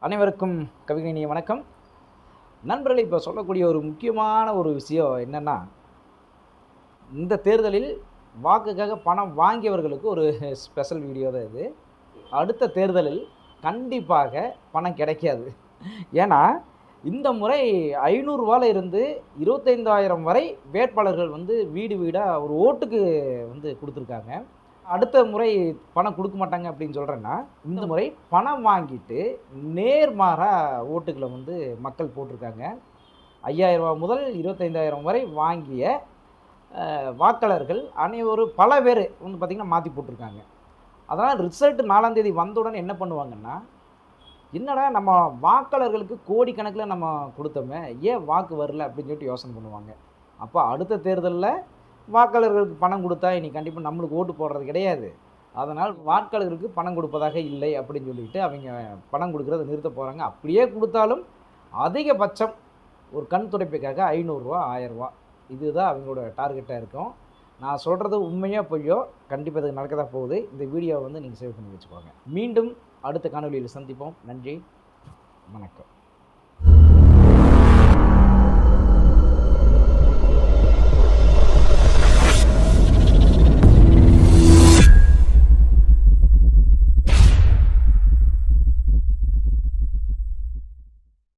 அனைவருக்கும் கவிஞனிய வணக்கம். நண்பர்களே, இப்போ சொல்லக்கூடிய ஒரு முக்கியமான ஒரு விஷயம் என்னன்னா, இந்த தேர்தலில் வாக்குக்காக பணம் வாங்கியவர்களுக்கு ஒரு ஸ்பெஷல் வீடியோ தான் இது. அடுத்த தேர்தலில் கண்டிப்பாக பணம் கிடைக்காது. ஏன்னா, இந்த முறை ரூ. 500 இருந்து 25,000 வரை வேட்பாளர்கள் வந்து வீடு வீடா ஒரு ஓட்டுக்கு வந்து குடுத்துருக்காங்க. அடுத்த முறை பணம் குடுக்க மாட்டாங்க அப்படின்னு சொல்றேன்னா, இந்த முறை பணம் வாங்கிட்டு நேர்மாறா ஓட்டுகள வந்து மக்கள் போட்டிருக்காங்க. ரூ. 5,000 முதல் 25,000 வரை வாங்கிய வாக்காளர்கள் அனைவரும் பல பேரு வந்து பார்த்தீங்கன்னா மாத்தி போட்டிருக்காங்க. அதனால ரிசல்ட் 4ஆம் தேதி வந்தவுடனே என்ன பண்ணுவாங்கன்னா, என்னடா நம்ம வாக்காளர்களுக்கு கோடிக்கணக்கில நம்ம குடுத்தோமே, ஏன் வாக்கு வரல அப்படின்னு சொல்லிட்டு யோசனை பண்ணுவாங்க. அப்ப அடுத்த தேர்தல்ல வாக்காளர்களுக்கு பணம் குடுத்தா இனி கண்டிப்பா நம்மளுக்கு ஓட்டு போடுறது கிடையாது. அதனால் வாக்காளர்களுக்கு பணம் கொடுப்பதாக இல்லை அப்படின்னு சொல்லிட்டு அவைங்க பணம் குடுக்கிறத நிறுத்த போறாங்க. அப்படியே குடுத்தாலும் அதிகபட்சம் ஒரு கண் துடைப்புக்காக ரூ. 500 ரூ. 1000 இதுதான் அவங்களோட டார்கெட்டா இருக்கும். நான் சொல்றது உண்மையோ பொய்யோ, கண்டிப்பா இது நடக்க தான் போகுது. இந்த வீடியோவ வந்து நீங்க சேவ் பண்ணி வச்சுக்கோங்க. மீண்டும் அடுத்த காணொளியில் சந்திப்போம். நன்றி, வணக்கம்.